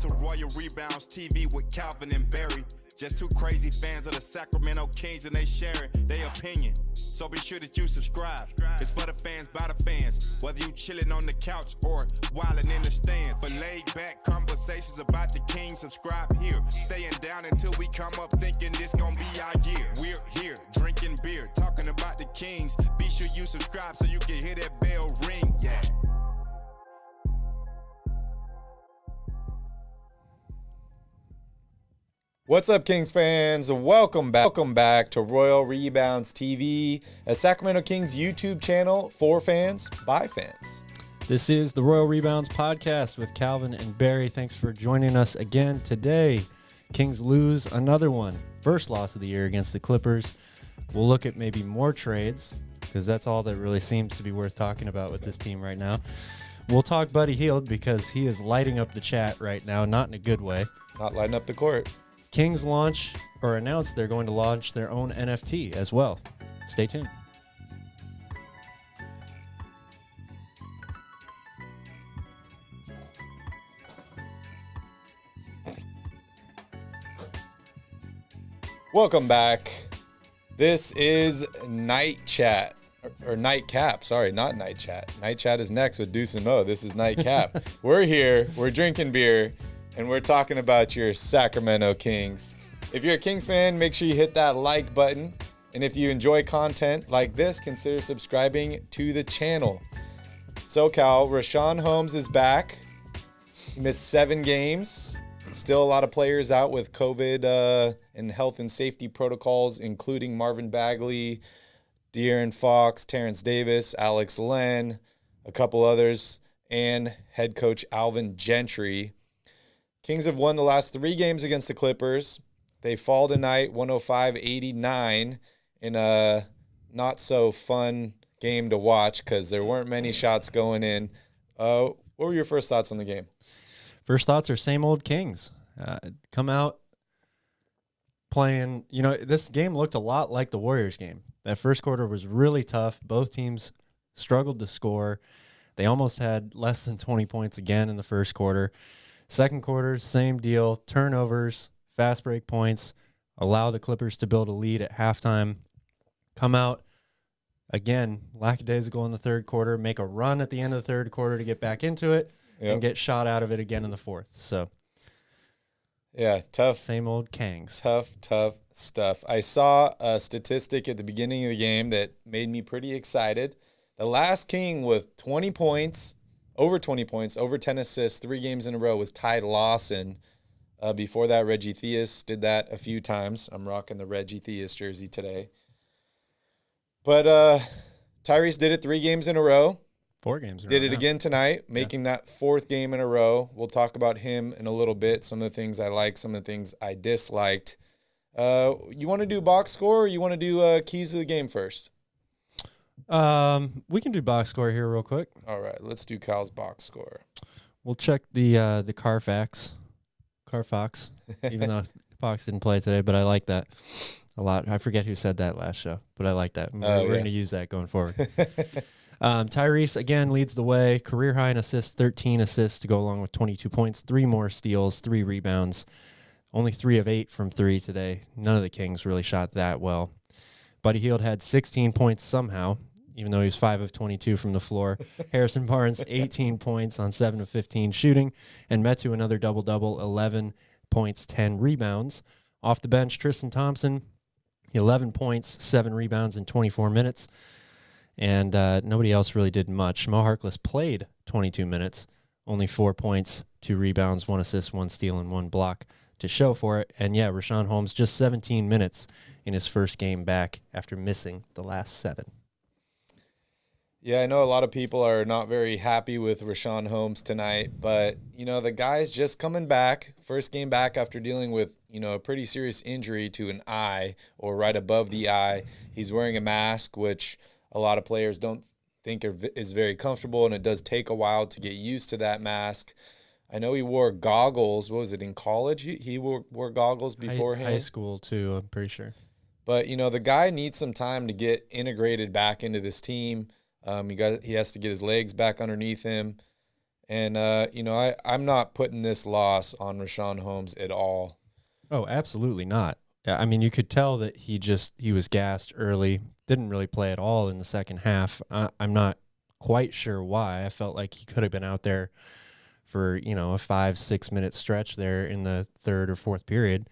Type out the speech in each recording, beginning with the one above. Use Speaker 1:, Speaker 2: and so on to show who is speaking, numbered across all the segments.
Speaker 1: to Royal Rebounds TV with Calvin and Barry. Just two crazy fans of the Sacramento Kings, and they sharing their opinion. So be sure that you subscribe. It's for the fans, by the fans. Whether you chilling on the couch or wilding in the stand. For laid back conversations about the Kings, subscribe here. Staying down until we come up thinking this gonna be our year. We're here drinking beer, talking about the Kings. Be sure you subscribe so you can hear that bell ring. Yeah.
Speaker 2: What's up, Kings fans? Welcome back to Royal Rebounds TV, a Sacramento Kings YouTube channel for fans by fans.
Speaker 3: This is the Royal Rebounds Podcast with Calvin and Barry. Thanks for joining us again today. Kings lose another one. First loss of the year against the Clippers. We'll look at maybe more trades because that's all that really seems to be worth talking about with this team right now. We'll talk Buddy Hield because he is lighting up the chat right now, not in a good way.
Speaker 2: Not lighting up the court.
Speaker 3: Kings launch or announce they're going to launch their own NFT as well. Stay tuned.
Speaker 2: Welcome back. This is Night Chat, or Nightcap. Sorry, not Night Chat. Night Chat is next with Deuce and Mo. This is Nightcap. We're here. We're drinking beer. And we're talking about your Sacramento Kings. If you're a Kings fan, make sure you hit that like button. And if you enjoy content like this, consider subscribing to the channel. So, Cal, Richaun Holmes is back. He missed 7 games. Still a lot of players out with COVID and health and safety protocols, including Marvin Bagley, De'Aaron Fox, Terrence Davis, Alex Len, a couple others, and head coach Alvin Gentry. Kings have won the last 3 games against the Clippers. They fall tonight 105-89 in a not-so-fun game to watch because there weren't many shots going in. What were your first thoughts on the game?
Speaker 3: First thoughts are same old Kings. Come out playing. This game looked a lot like the Warriors game. That first quarter was really tough. Both teams struggled to score. They almost had less than 20 points again in the first quarter. Second quarter, same deal. Turnovers, fast break points, allow the Clippers to build a lead at halftime. Come out, again, lackadaisical in the third quarter, make a run at the end of the third quarter to get back into it, and get shot out of it again in the fourth. So,
Speaker 2: yeah, tough.
Speaker 3: Same old Kings.
Speaker 2: Tough stuff. I saw a statistic at the beginning of the game that made me pretty excited. The last King with 20 points, over 20 points, over 10 assists, 3 games in a row was Ty Lawson. Before that, Reggie Theus did that a few times. I'm rocking the Reggie Theus jersey today. But Tyrese did it 3 games in a row.
Speaker 3: 4 games in a row.
Speaker 2: Did it again tonight, making that 4th game in a row. We'll talk about him in a little bit, some of the things I liked, some of the things I disliked. You want to do box score or you want to do keys of the game first?
Speaker 3: We can do box score here real quick.
Speaker 2: All right, let's do Kyle's box score.
Speaker 3: We'll check the Carfax, even though Fox didn't play today, but I like that a lot. I forget who said that last show, but I like that. We're going to use that going forward. Tyrese, again, leads the way. Career high in assists, 13 assists to go along with 22 points, 3 more steals, 3 rebounds. Only 3 of 8 from 3 today. None of the Kings really shot that well. Buddy Hield had 16 points somehow, even though he was 5 of 22 from the floor. Harrison Barnes, 18 points on 7 of 15 shooting. And Metu, another double-double, 11 points, 10 rebounds. Off the bench, Tristan Thompson, 11 points, 7 rebounds in 24 minutes. And nobody else really did much. Mo Harkless played 22 minutes, only 4 points, 2 rebounds, 1 assist, 1 steal, and 1 block to show for it. And, yeah, Richaun Holmes, just 17 minutes in his first game back after missing the last 7.
Speaker 2: Yeah, I know a lot of people are not very happy with Richaun Holmes tonight, but, the guy's just coming back, first game back after dealing with, a pretty serious injury to an eye or right above the eye. He's wearing a mask, which a lot of players don't think is very comfortable, and it does take a while to get used to that mask. I know he wore goggles. What was it, in college? He wore goggles beforehand?
Speaker 3: High school, too, I'm pretty sure.
Speaker 2: But, the guy needs some time to get integrated back into this team. He has to get his legs back underneath him. And, I'm not putting this loss on Richaun Holmes at all.
Speaker 3: Oh, absolutely not. Yeah, I mean, you could tell that he was gassed early, didn't really play at all in the second half. I'm not quite sure why. I felt like he could have been out there for, a 5-6 minute stretch there in the third or fourth period.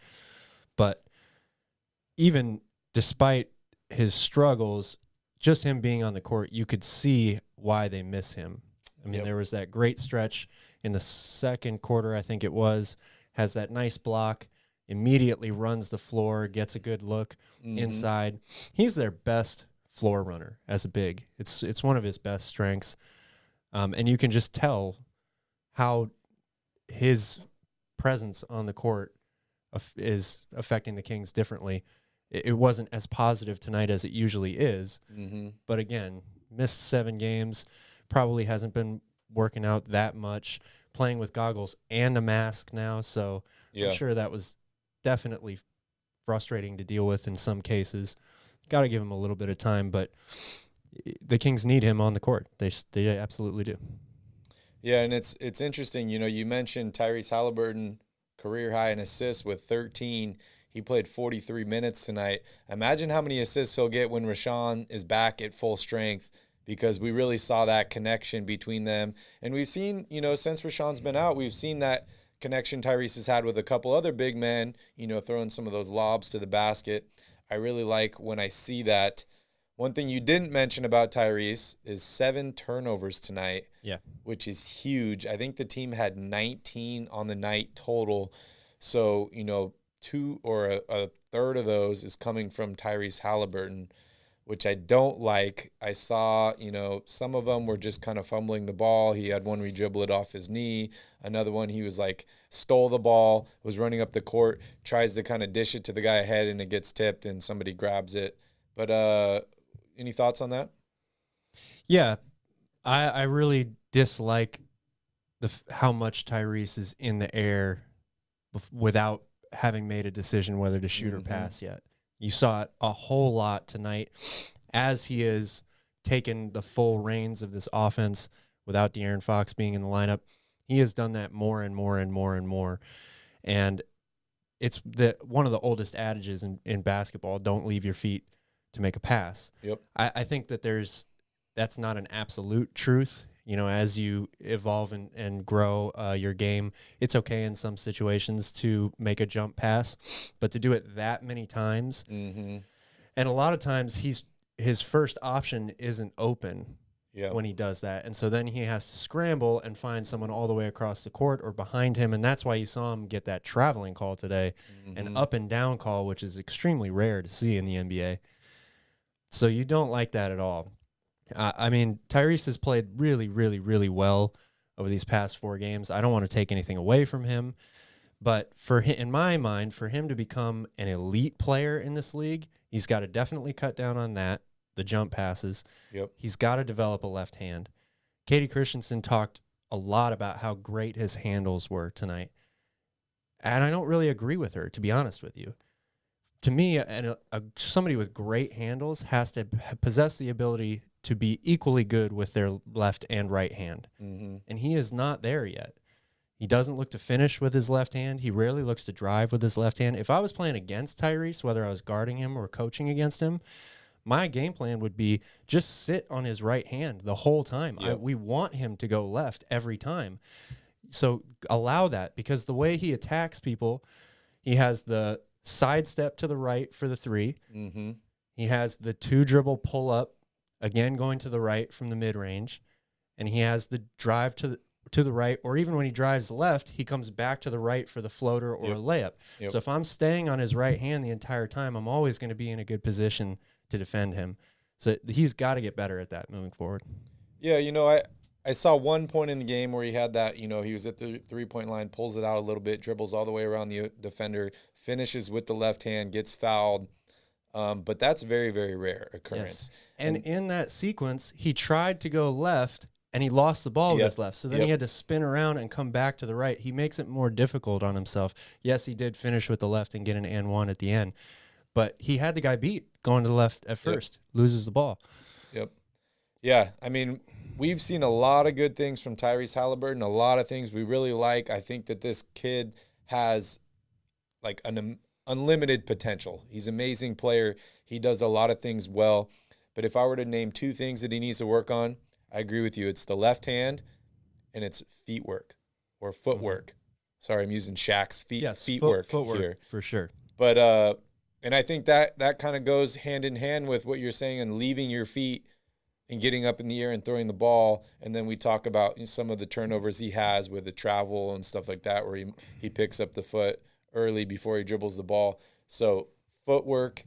Speaker 3: But even despite his struggles, just him being on the court, you could see why they miss him. I mean, There was that great stretch in the second quarter, I think it was, has that nice block, immediately runs the floor, gets a good look inside. He's their best floor runner as a big. It's one of his best strengths. And you can just tell how his presence on the court is affecting the Kings differently. It wasn't as positive tonight as it usually is. But again, missed 7 games, probably hasn't been working out that much, playing with goggles and a mask now. So I'm sure that was definitely frustrating to deal with in some cases. Got to give him a little bit of time, but the Kings need him on the court. They absolutely do.
Speaker 2: Yeah, and it's interesting. You mentioned Tyrese Haliburton, career high in assists with 13. He played 43 minutes tonight. Imagine how many assists he'll get when Richaun is back at full strength, because we really saw that connection between them. And we've seen, since Richaun's been out, we've seen that connection Tyrese has had with a couple other big men, throwing some of those lobs to the basket. I really like when I see that. One thing you didn't mention about Tyrese is 7 turnovers tonight, which is huge. I think the team had 19 on the night total. So, 2 or a third of those is coming from Tyrese Haliburton, which I don't like. I saw, some of them were just kind of fumbling the ball. He had one where he dribbled it off his knee. Another one, he was like, stole the ball, was running up the court, tries to kind of dish it to the guy ahead, and it gets tipped and somebody grabs it. But any thoughts on that?
Speaker 3: Yeah, I really dislike how much Tyrese is in the air without having made a decision whether to shoot or pass yet. You saw it a whole lot tonight as he has taken the full reins of this offense without De'Aaron Fox being in the lineup. He has done that more and more and more and more. And it's one of the oldest adages in basketball: don't leave your feet to make a pass.
Speaker 2: Yep.
Speaker 3: I think that that's not an absolute truth. As you evolve and grow your game, it's okay in some situations to make a jump pass, but to do it that many times, and a lot of times his first option isn't open when he does that, and so then he has to scramble and find someone all the way across the court or behind him, and that's why you saw him get that traveling call today, an up and down call, which is extremely rare to see in the NBA. So you don't like that at all. I mean, Tyrese has played really, really, really well over these past 4 games. I don't want to take anything away from him, but in my mind, for him to become an elite player in this league, he's got to definitely cut down on that, the jump passes.
Speaker 2: Yep.
Speaker 3: He's got to develop a left hand. Katie Christensen talked a lot about how great his handles were tonight, and I don't really agree with her, to be honest with you. To me, somebody with great handles has to possess the ability to be equally good with their left and right hand. And he is not there yet. He doesn't look to finish with his left hand. He rarely looks to drive with his left hand. If I was playing against Tyrese, whether I was guarding him or coaching against him, my game plan would be just sit on his right hand the whole time.
Speaker 2: Yep.
Speaker 3: We want him to go left every time. So allow that, because the way he attacks people, he has the sidestep to the right for the 3. He has the 2 dribble pull up, again going to the right from the mid range, and he has the drive to the right, or even when he drives left, he comes back to the right for the floater or a layup. So if I'm staying on his right hand the entire time, I'm always going to be in a good position to defend him. So he's got to get better at that moving forward.
Speaker 2: Yeah, I saw one point in the game where he had that, he was at the 3-point line, pulls it out a little bit, dribbles all the way around the defender, finishes with the left hand, gets fouled. But that's very, very rare occurrence.
Speaker 3: Yes. And in that sequence, he tried to go left, and he lost the ball with his left. So then he had to spin around and come back to the right. He makes it more difficult on himself. Yes, he did finish with the left and get an and 1 at the end, but he had the guy beat going to the left at first, loses the ball.
Speaker 2: Yep. Yeah, I mean, we've seen a lot of good things from Tyrese Haliburton, a lot of things we really like. I think that this kid has like an unlimited potential. He's an amazing player. He does a lot of things well. But if I were to name 2 things that he needs to work on, I agree with you. It's the left hand and it's feet work or footwork. Sorry, I'm using Shaq's feet work here.
Speaker 3: For sure.
Speaker 2: But and I think that kind of goes hand in hand with what you're saying and leaving your feet and getting up in the air and throwing the ball. And then we talk about some of the turnovers he has with the travel and stuff like that, where he picks up the foot early before he dribbles the ball. So footwork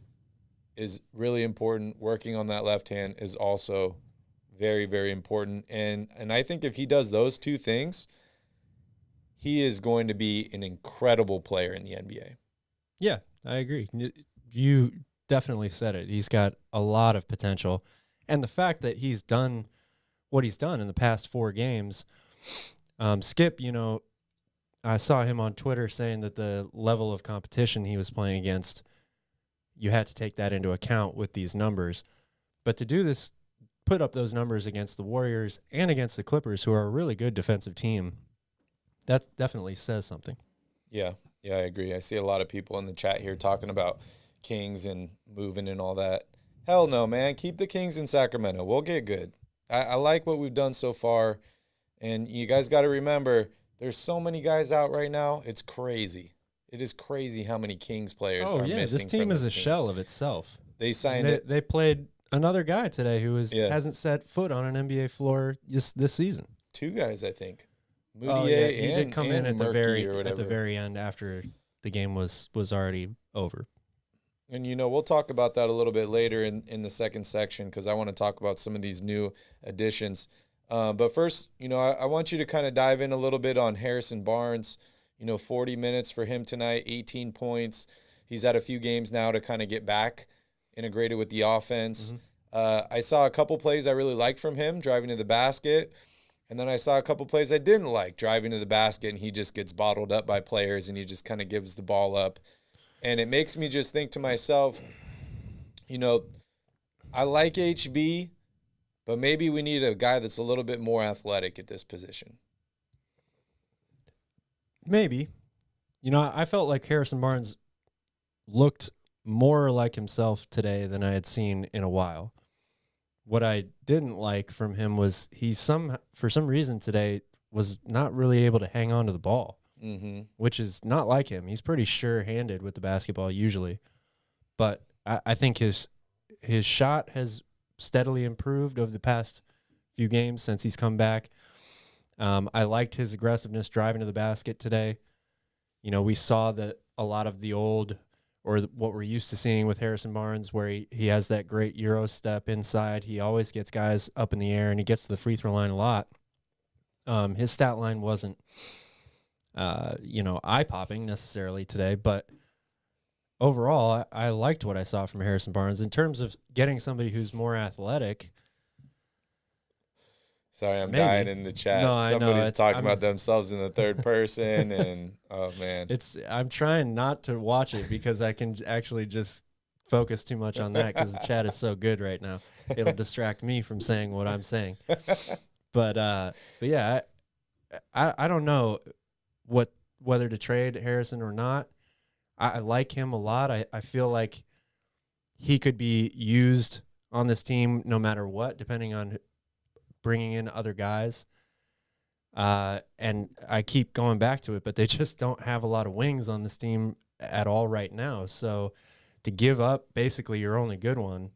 Speaker 2: is really important. Working on that left hand is also very, very important. And I think if he does those 2 things, he is going to be an incredible player in the NBA.
Speaker 3: Yeah, I agree. You definitely said it. He's got a lot of potential. And the fact that he's done what he's done in the past 4 games, Skip, I saw him on Twitter saying that the level of competition he was playing against, you had to take that into account with these numbers. But to do this, put up those numbers against the Warriors and against the Clippers, who are a really good defensive team, that definitely says something.
Speaker 2: Yeah, I agree. I see a lot of people in the chat here talking about Kings and moving and all that. Hell no, man. Keep the Kings in Sacramento. We'll get good. I like what we've done so far. And you guys got to remember, there's so many guys out right now. It's crazy. It is crazy how many Kings players are missing.
Speaker 3: This team is a shell of itself.
Speaker 2: They signed
Speaker 3: They played another guy today who hasn't set foot on an NBA floor this season.
Speaker 2: 2 guys, I think. Moutier
Speaker 3: he did come in at the very end after the game was already over.
Speaker 2: And, we'll talk about that a little bit later in the second section, because I want to talk about some of these new additions. But first, I want you to kind of dive in a little bit on Harrison Barnes. 40 minutes for him tonight, 18 points. He's had a few games now to kind of get back integrated with the offense. I saw a couple plays I really liked from him, driving to the basket. And then I saw a couple plays I didn't like, driving to the basket, and he just gets bottled up by players, and he just kind of gives the ball up. And it makes me just think to myself, I like HB, but maybe we need a guy that's a little bit more athletic at this position.
Speaker 3: Maybe. I felt like Harrison Barnes looked more like himself today than I had seen in a while. What I didn't like from him was for some reason today was not really able to hang on to the ball, which is not like him. He's pretty sure-handed with the basketball usually, but I think his shot has steadily improved over the past few games since he's come back. I liked his aggressiveness driving to the basket today. We saw that a lot of the old, or what we're used to seeing with Harrison Barnes, where he has that great Euro step inside. He always gets guys up in the air, and he gets to the free throw line a lot. His stat line wasn't, eye-popping necessarily today, but overall, I liked what I saw from Harrison Barnes. In terms of getting somebody who's more athletic,
Speaker 2: sorry, I'm dying in the chat. Somebody's talking about themselves in the third person, and oh man,
Speaker 3: I'm trying not to watch it because I can actually just focus too much on that because the chat is so good right now. It'll distract me from saying what I'm saying. But yeah, I don't know whether to trade Harrison or not. I like him a lot. I feel like he could be used on this team no matter what, depending on bringing in other guys. And I keep going back to it, but they just don't have a lot of wings on this team at all right now. So to give up basically your only good one,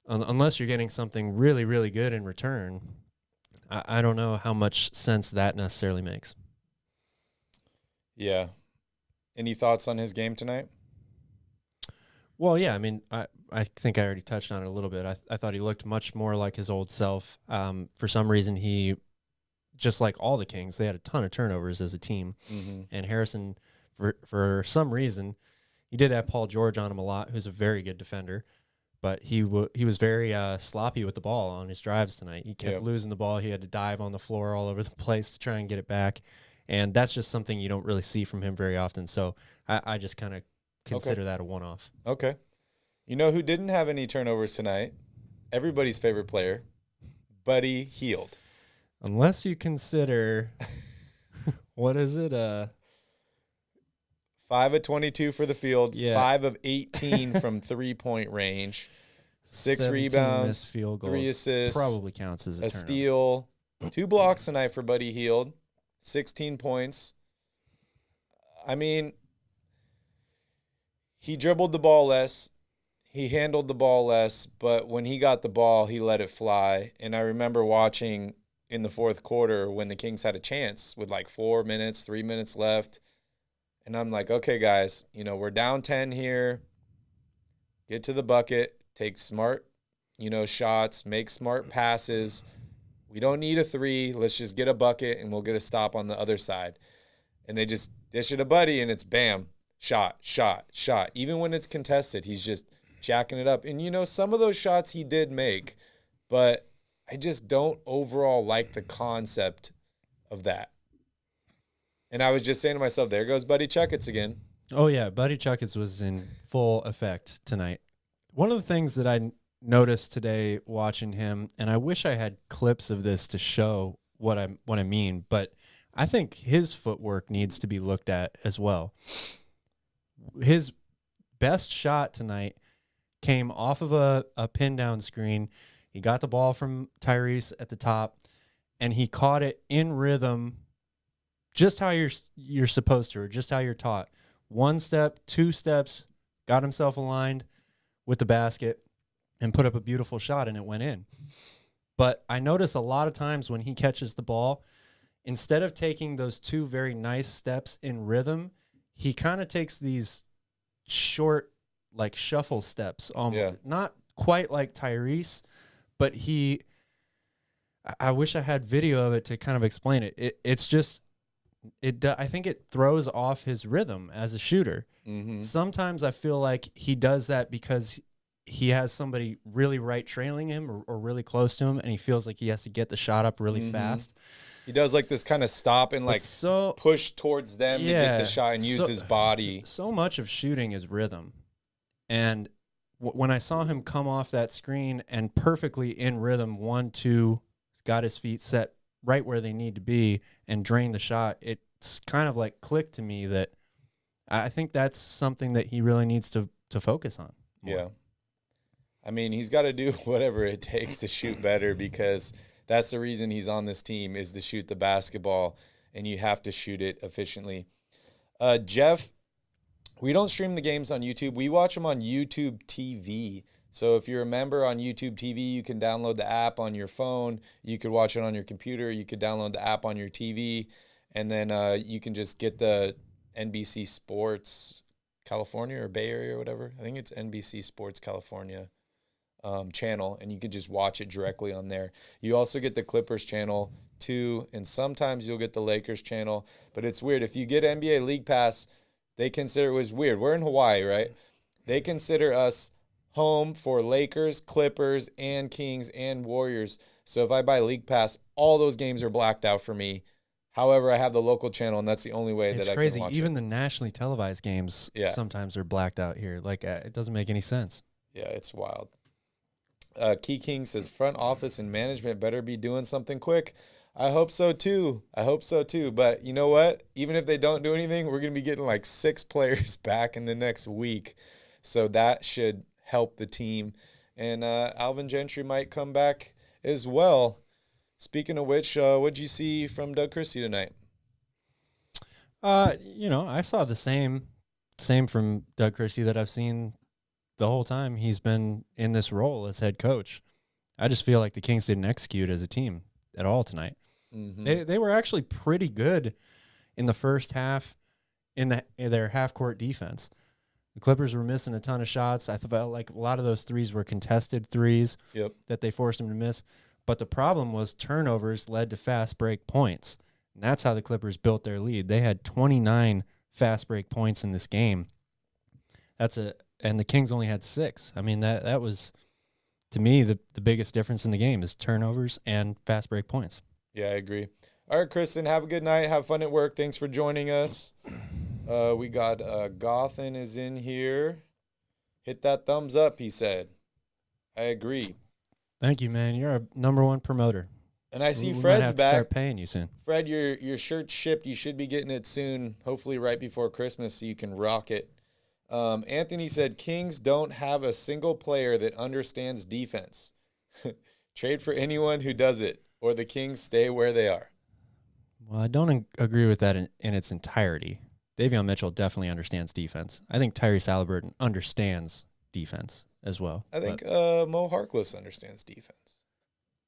Speaker 3: unless you're getting something really, really good in return, I don't know how much sense that necessarily makes.
Speaker 2: Yeah. Any thoughts on his game tonight?
Speaker 3: Well, yeah, I mean, I think I already touched on it a little bit. I thought he looked much more like his old self. For some reason, he, just like all the Kings, they had a ton of turnovers as a team. And Harrison, for some reason, he did have Paul George on him a lot, who's a very good defender. But he was very sloppy with the ball on his drives tonight. He kept losing the ball. He had to dive on the floor all over the place to try and get it back. And that's just something you don't really see from him very often. So I just kind of consider that a one-off.
Speaker 2: Okay. You know who didn't have any turnovers tonight? Everybody's favorite player, Buddy Hield.
Speaker 3: Unless you consider, what is it?
Speaker 2: 5 of 22 for the field,
Speaker 3: Yeah.
Speaker 2: 5 of 18 from 3-point range, 6 rebounds,
Speaker 3: missed field goals.
Speaker 2: 3 assists,
Speaker 3: Probably counts as a turnover.
Speaker 2: steal, 2 blocks tonight for Buddy Hield, 16 points. I mean, he dribbled the ball less. He handled the ball less, but when he got the ball, he let it fly. And I remember watching in the fourth quarter when the Kings had a chance with like 4 minutes, 3 minutes left. And I'm like, okay, guys, we're down 10 here. Get to the bucket, take smart, shots, make smart passes. We don't need a 3. Let's just get a bucket and we'll get a stop on the other side. And they just dish it to Buddy and it's bam, shot, shot, shot. Even when it's contested, he's just jacking it up. And, some of those shots he did make, but I just don't overall like the concept of that. And I was just saying to myself, there goes Buddy Chuckets again.
Speaker 3: Oh, yeah. Buddy Chuckets was in full effect tonight. One of the things that I noticed today watching him, and I wish I had clips of this to show what I mean, but I think his footwork needs to be looked at as well. His best shot tonight came off of a pin down screen. He got the ball from Tyrese at the top, and he caught it in rhythm, just how you're supposed to, or just how you're taught. 1 step, 2 steps, got himself aligned with the basket, and put up a beautiful shot, and it went in. But I notice a lot of times when he catches the ball, instead of taking those 2 very nice steps in rhythm, he kind of takes these short, like shuffle steps. Not quite like Tyrese, but I wish I had video of it to kind of explain it. It's just, I think it throws off his rhythm as a shooter.
Speaker 2: Mm-hmm.
Speaker 3: Sometimes I feel like he does that because he has somebody really right trailing him or really close to him, and he feels like he has to get the shot up really fast.
Speaker 2: He does like this kind of stop and like push towards them to get the shot and use his body.
Speaker 3: So much of shooting is rhythm. And when I saw him come off that screen and perfectly in rhythm, 1, 2, got his feet set right where they need to be and drain the shot, it's kind of like clicked to me that I think that's something that he really needs to focus on more.
Speaker 2: Yeah. I mean, he's got to do whatever it takes to shoot better, because that's the reason he's on this team, is to shoot the basketball, and you have to shoot it efficiently. Jeff, we don't stream the games on YouTube. We watch them on YouTube TV. So if you're a member on YouTube TV, you can download the app on your phone. You could watch it on your computer. You could download the app on your TV, and then you can just get the NBC Sports California or Bay Area or whatever. I think it's NBC Sports California channel, and you can just watch it directly on there. You also get the Clippers channel too, and sometimes you'll get the Lakers channel. But it's weird. If you get NBA League Pass, they consider, it was weird. We're in Hawaii, right? They consider us home for Lakers, Clippers, and Kings, and Warriors. So if I buy League Pass, all those games are blacked out for me. However, I have the local channel, and that's the only way that I
Speaker 3: crazy.
Speaker 2: can watch
Speaker 3: Even
Speaker 2: it.
Speaker 3: the nationally televised games sometimes are blacked out here. Like, it doesn't make any sense.
Speaker 2: Yeah, it's wild. Key King says, front office and management better be doing something quick. I hope so, too. But you know what? Even if they don't do anything, we're going to be getting like 6 players back in the next week. So that should help the team. And Alvin Gentry might come back as well. Speaking of which, what'd you see from Doug Christie tonight?
Speaker 3: I saw the same from Doug Christie that I've seen the whole time he's been in this role as head coach. I just feel like the Kings didn't execute as a team at all tonight. Mm-hmm. They were actually pretty good in the first half in their half-court defense. The Clippers were missing a ton of shots. I felt like a lot of those threes were contested threes that they forced them to miss. But the problem was turnovers led to fast break points. And that's how the Clippers built their lead. They had 29 fast break points in this game. And the Kings only had 6. I mean, that was, to me, the biggest difference in the game is turnovers and fast break points.
Speaker 2: Yeah, I agree. All right, Kristen, have a good night. Have fun at work. Thanks for joining us. We got Gothan is in here. Hit that thumbs up, he said. I agree.
Speaker 3: Thank you, man. You're our #1 promoter.
Speaker 2: And I see
Speaker 3: we
Speaker 2: Fred's
Speaker 3: might have
Speaker 2: back.
Speaker 3: To start paying you soon.
Speaker 2: Fred, your shirt's shipped. You should be getting it soon, hopefully right before Christmas, so you can rock it. Anthony said, Kings don't have a single player that understands defense. Trade for anyone who does it, or the Kings stay where they are.
Speaker 3: Well, I don't agree with that in its entirety. Davion Mitchell definitely understands defense. I think Tyrese Haliburton understands defense as well.
Speaker 2: I think Mo Harkless understands defense.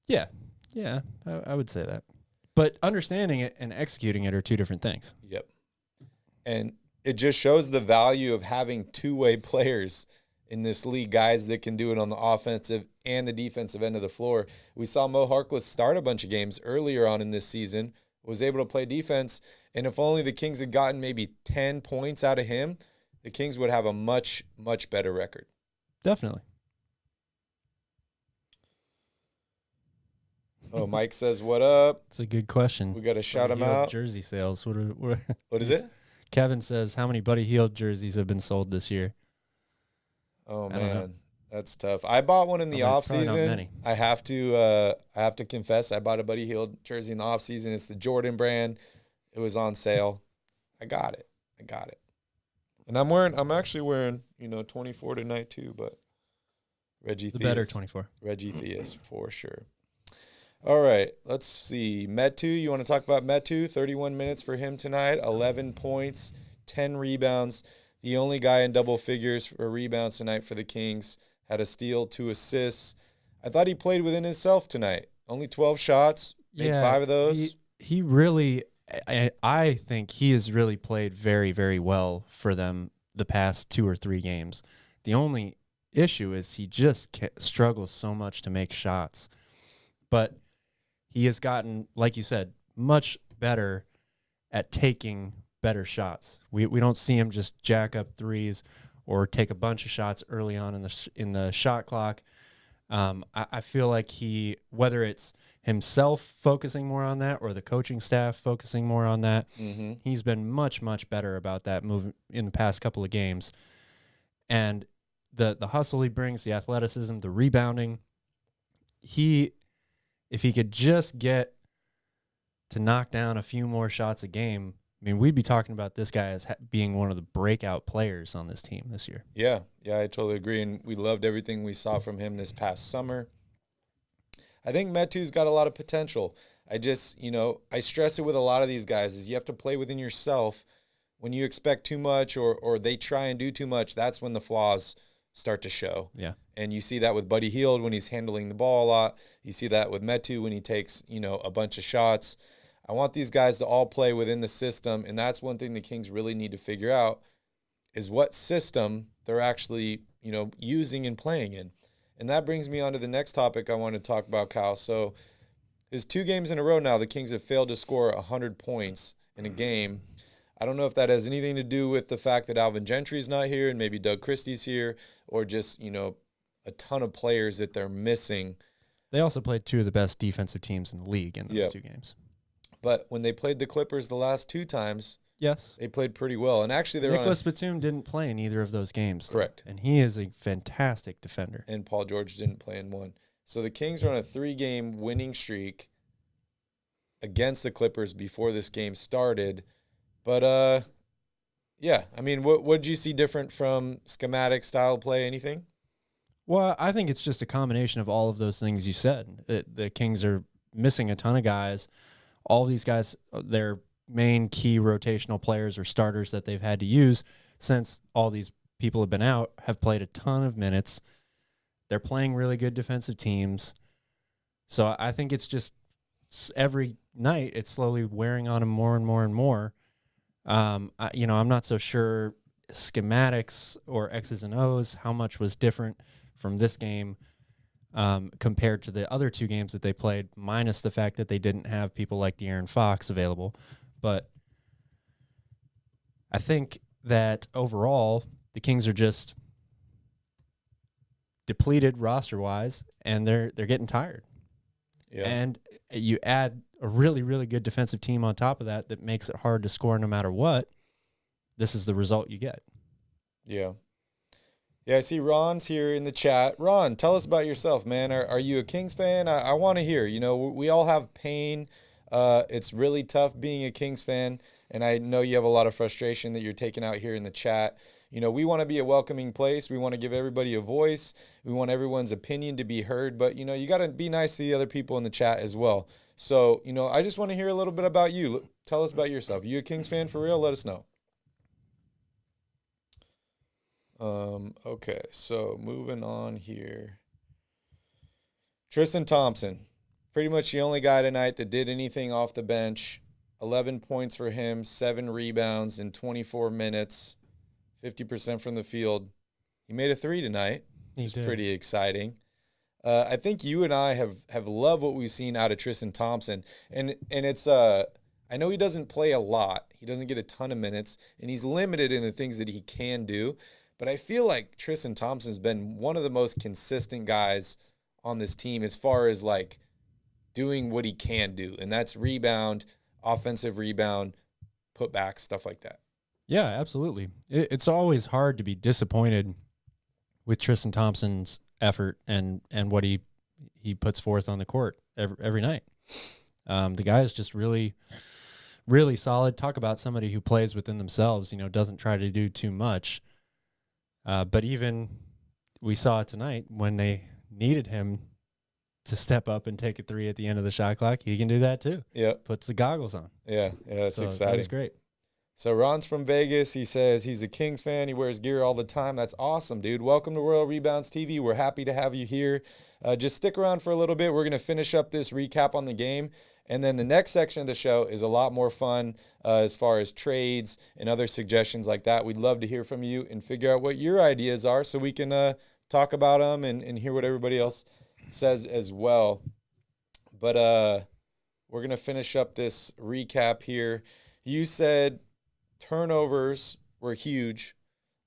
Speaker 3: Yeah, I would say that. But understanding it and executing it are two different things.
Speaker 2: Yep. And it just shows the value of having two-way players in this league, guys that can do it on the offensive and the defensive end of the floor. We saw Mo Harkless start a bunch of games earlier on in this season, was able to play defense, and if only the Kings had gotten maybe 10 points out of him, the Kings would have a much, much better record.
Speaker 3: Definitely.
Speaker 2: Oh, Mike says, what up?
Speaker 3: It's a good question.
Speaker 2: We got to shout him out.
Speaker 3: Jersey sales.
Speaker 2: What is it?
Speaker 3: Kevin says, how many Buddy Hield jerseys have been sold this year?
Speaker 2: Oh, man. That's tough. I bought one in the offseason. I have to confess, I bought a Buddy Hield jersey in the offseason. It's the Jordan brand. It was on sale. I got it. And I'm actually wearing, 24 tonight too, but Reggie
Speaker 3: the
Speaker 2: Theus.
Speaker 3: Better 24.
Speaker 2: Reggie Theus for sure. All right, let's see. Metu, you want to talk about Metu? 31 minutes for him tonight, 11 points, 10 rebounds. The only guy in double figures for rebounds tonight for the Kings. Had a steal, 2 assists. I thought he played within himself tonight. Only 12 shots, made 5 of those.
Speaker 3: He really, I think he has really played very, very well for them the past 2 or 3 games. The only issue is he just struggles so much to make shots. But he has gotten, like you said, much better at taking better shots. We don't see him just jack up threes or take a bunch of shots early on in the shot clock. I feel like whether it's himself focusing more on that or the coaching staff focusing more on that, he's been much, much better about that move in the past couple of games. And the hustle he brings, the athleticism, the rebounding, if he could just get to knock down a few more shots a game, I mean, we'd be talking about this guy as being one of the breakout players on this team this year.
Speaker 2: Yeah, I totally agree, and we loved everything we saw from him this past summer. I think Metu's got a lot of potential. I just, I stress it with a lot of these guys is you have to play within yourself. When you expect too much or they try and do too much, that's when the flaws start to show.
Speaker 3: Yeah.
Speaker 2: And you see that with Buddy Hield when he's handling the ball a lot. You see that with Metu when he takes, a bunch of shots. I want these guys to all play within the system, and that's one thing the Kings really need to figure out is what system they're actually, using and playing in. And that brings me on to the next topic I want to talk about, Kyle. So it's 2 games in a row now the Kings have failed to score 100 points in a game. I don't know if that has anything to do with the fact that Alvin Gentry's not here and maybe Doug Christie's here or just, a ton of players that they're missing.
Speaker 3: They also played 2 of the best defensive teams in the league in those 2 games.
Speaker 2: But when they played the Clippers the last 2 times,
Speaker 3: yes,
Speaker 2: they played pretty well. And actually,
Speaker 3: Nicholas Batum didn't play in either of those games.
Speaker 2: Correct.
Speaker 3: And he is a fantastic defender.
Speaker 2: And Paul George didn't play in one. So the Kings are on a 3-game winning streak against the Clippers before this game started. But, yeah, I mean, what did you see different from schematic style play? Anything?
Speaker 3: Well, I think it's just a combination of all of those things you said. The Kings are missing a ton of guys. All these guys, their main key rotational players or starters that they've had to use since all these people have been out, have played a ton of minutes. They're playing really good defensive teams. So I think it's just every night it's slowly wearing on them more and more and more. I'm not so sure schematics or X's and O's, how much was different from this game compared to the other 2 games that they played, minus the fact that they didn't have people like De'Aaron Fox available. But I think that overall the Kings are just depleted roster-wise, and they're getting tired. Yeah. And you add a really, really good defensive team on top of that makes it hard to score no matter what. This is the result you get.
Speaker 2: Yeah. Yeah, I see Ron's here in the chat. Ron, tell us about yourself, man. Are you a Kings fan? I want to hear. You know, we all have pain. It's really tough being a Kings fan, and I know you have a lot of frustration that you're taking out here in the chat. You know, we want to be a welcoming place. We want to give everybody a voice. We want everyone's opinion to be heard. But, you know, you got to be nice to the other people in the chat as well. So, you know, I just want to hear a little bit about you. Tell us about yourself. You a Kings fan for real? Let us know. Okay, so moving on here. Tristan Thompson, pretty much the only guy tonight that did anything off the bench. 11 points for him, 7 rebounds in 24 minutes, 50% from the field. He made a 3 tonight, which is pretty exciting. I think you and I have loved what we've seen out of Tristan Thompson, and it's I know he doesn't play a lot. He doesn't get a ton of minutes, and he's limited in the things that he can do. But I feel like Tristan Thompson's been one of the most consistent guys on this team as far as like doing what he can do. And that's rebound, offensive rebound, put back, stuff like that.
Speaker 3: Yeah, absolutely. It's always hard to be disappointed with Tristan Thompson's effort and what he puts forth on the court every night. The guy is just really, really solid. Talk about somebody who plays within themselves, you know, doesn't try to do too much. But even we saw it tonight when they needed him to step up and take a 3 at the end of the shot clock. He can do that too. Yeah. Puts the goggles on.
Speaker 2: Yeah, it's exciting.
Speaker 3: That was great.
Speaker 2: So Ron's from Vegas. He says he's a Kings fan. He wears gear all the time. That's awesome, dude. Welcome to Royal Rebounds TV. We're happy to have you here. Just stick around for a little bit. We're going to finish up this recap on the game. And then the next section of the show is a lot more fun as far as trades and other suggestions like that. We'd love to hear from you and figure out what your ideas are so we can talk about them and hear what everybody else says as well. But we're going to finish up this recap here. You said turnovers were huge.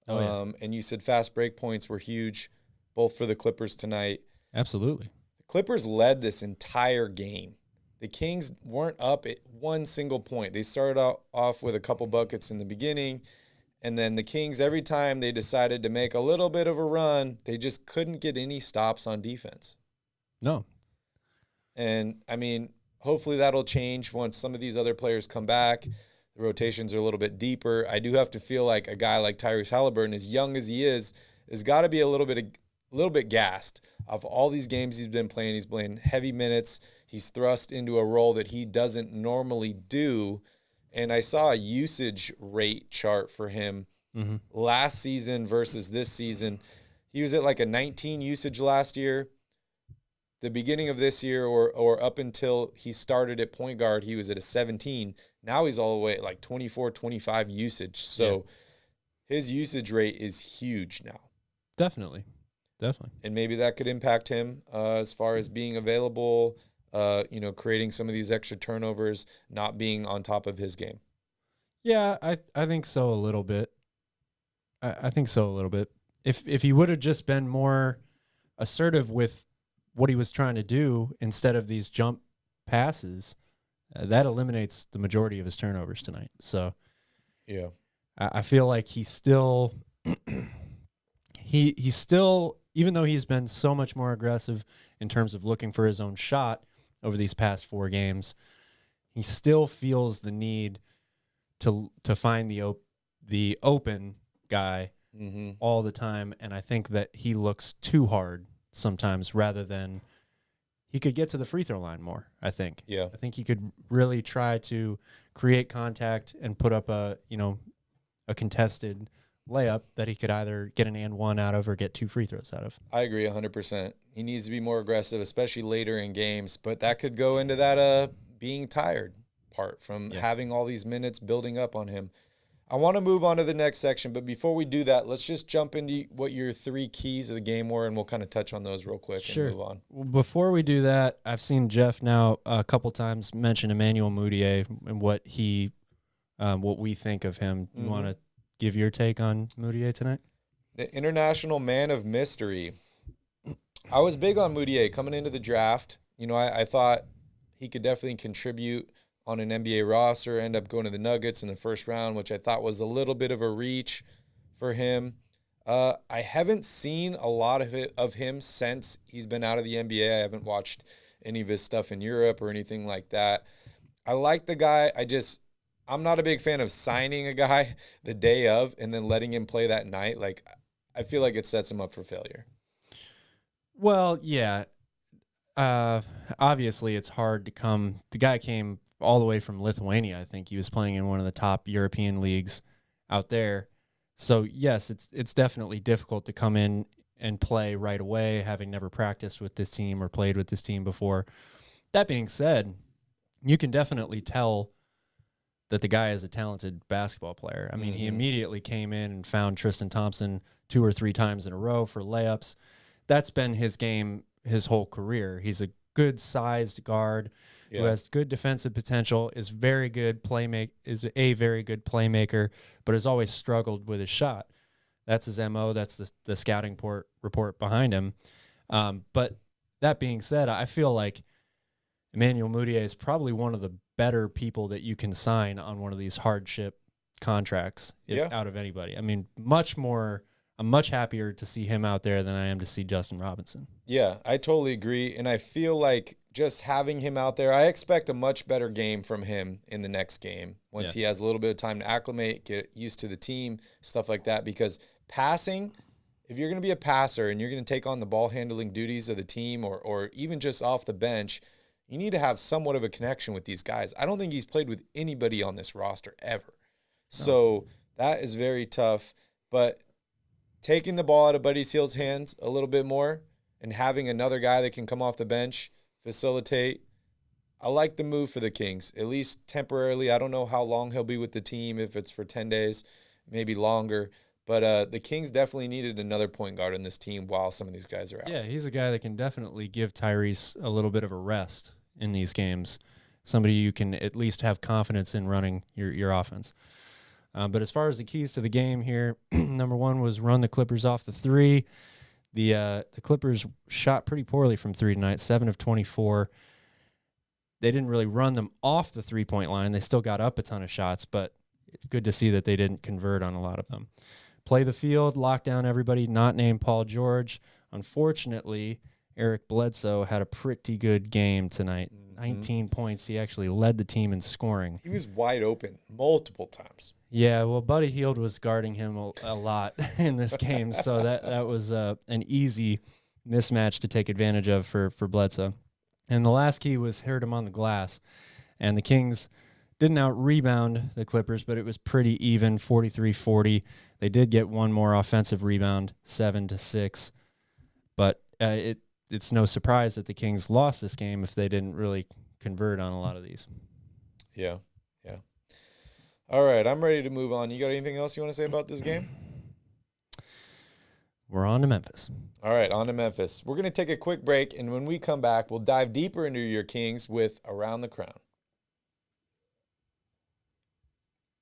Speaker 2: And you said fast break points were huge, both for the Clippers tonight.
Speaker 3: Absolutely.
Speaker 2: The Clippers led this entire game. The Kings weren't up at one single point. They started off with a couple buckets in the beginning, and then the Kings, every time they decided to make a little bit of a run, they just couldn't get any stops on defense.
Speaker 3: No.
Speaker 2: And, I mean, hopefully that'll change once some of these other players come back. The rotations are a little bit deeper. I do have to feel like a guy like Tyrese Haliburton, as young as he is, has got to be a little bit gassed. Of all these games he's been playing, he's playing heavy minutes. He's thrust into a role that he doesn't normally do. And I saw a usage rate chart for him last season versus this season. He was at like a 19 usage last year. The beginning of this year or up until he started at point guard, he was at a 17. Now he's all the way at like 24, 25 usage. So his usage rate is huge now.
Speaker 3: Definitely.
Speaker 2: And maybe that could impact him as far as being available, creating some of these extra turnovers, not being on top of his game.
Speaker 3: Yeah, I think so a little bit. I think so a little bit. If he would have just been more assertive with what he was trying to do instead of these jump passes, that eliminates the majority of his turnovers tonight. So,
Speaker 2: yeah,
Speaker 3: I feel like he's still he's still, even though he's been so much more aggressive in terms of looking for his own shot over these past 4 games, he still feels the need to find the open guy all the time. And I think that he looks too hard sometimes rather than he could get to the free throw line more, I think.
Speaker 2: Yeah.
Speaker 3: I think he could really try to create contact and put up a contested layup that he could either get an and one out of or get 2 free throws out of.
Speaker 2: I agree 100%. He needs to be more aggressive, especially later in games, but that could go into that being tired part from having all these minutes building up on him. I want to move on to the next section, but before we do that, let's just jump into what your 3 keys of the game were, and we'll kind of touch on those real quick and move on.
Speaker 3: Well, before we do that, I've seen Jeff now a couple times mention Emmanuel Mudiay and what we think of him. You want to give your take on Mudiay tonight?
Speaker 2: The international man of mystery. I was big on Mudiay coming into the draft. You know, I thought he could definitely contribute on an NBA roster, end up going to the Nuggets in the first round, which I thought was a little bit of a reach for him. I haven't seen a lot of him since he's been out of the NBA. I haven't watched any of his stuff in Europe or anything like that. I like the guy. I'm not a big fan of signing a guy the day of and then letting him play that night. Like, I feel like it sets him up for failure.
Speaker 3: Well, yeah. Obviously, it's hard to come. The guy came all the way from Lithuania. I think he was playing in one of the top European leagues out there. So, yes, it's definitely difficult to come in and play right away, having never practiced with this team or played with this team before. That being said, you can definitely tell that the guy is a talented basketball player. I mean, he immediately came in and found Tristan Thompson 2 or 3 times in a row for layups. That's been his game his whole career. He's a good-sized guard who has good defensive potential, is a very good playmaker, but has always struggled with his shot. That's his MO. That's the scouting report behind him. But that being said, I feel like Emmanuel Mudiay is probably one of the better people that you can sign on one of these hardship contracts out of anybody. I mean, I'm much happier to see him out there than I am to see Justin Robinson.
Speaker 2: Yeah, I totally agree. And I feel like just having him out there, I expect a much better game from him in the next game once he has a little bit of time to acclimate, get used to the team, stuff like that. Because passing, if you're going to be a passer and you're going to take on the ball handling duties of the team or even just off the bench, you need to have somewhat of a connection with these guys. I don't think he's played with anybody on this roster ever. So that is very tough. But taking the ball out of Buddy Hield's hands a little bit more and having another guy that can come off the bench, facilitate, I like the move for the Kings, at least temporarily. I don't know how long he'll be with the team, if it's for 10 days, maybe longer. But the Kings definitely needed another point guard in this team while some of these guys are out.
Speaker 3: Yeah, he's a guy that can definitely give Tyrese a little bit of a rest in these games, somebody you can at least have confidence in running your offense. But as far as the keys to the game here, number one was run the Clippers off the 3. The Clippers shot pretty poorly from 3 tonight, 7 of 24. They didn't really run them off the 3-point line. They still got up a ton of shots, but it's good to see that they didn't convert on a lot of them. Play the field, lock down everybody, not named Paul George. Unfortunately, Eric Bledsoe had a pretty good game tonight. 19 points. He actually led the team in scoring.
Speaker 2: He was wide open multiple times.
Speaker 3: Yeah, well, Buddy Hield was guarding him a lot in this game, so that was an easy mismatch to take advantage of for Bledsoe. And the last key was hurt him on the glass. And the Kings didn't out-rebound the Clippers, but it was pretty even, 43-40. They did get one more offensive rebound, 7-6. But it's no surprise that the Kings lost this game if they didn't really convert on a lot of these.
Speaker 2: Yeah. All right, I'm ready to move on. You got anything else you want to say about this game?
Speaker 3: We're on to Memphis.
Speaker 2: All right, on to Memphis. We're going to take a quick break, and when we come back, we'll dive deeper into your Kings with Around the Crown.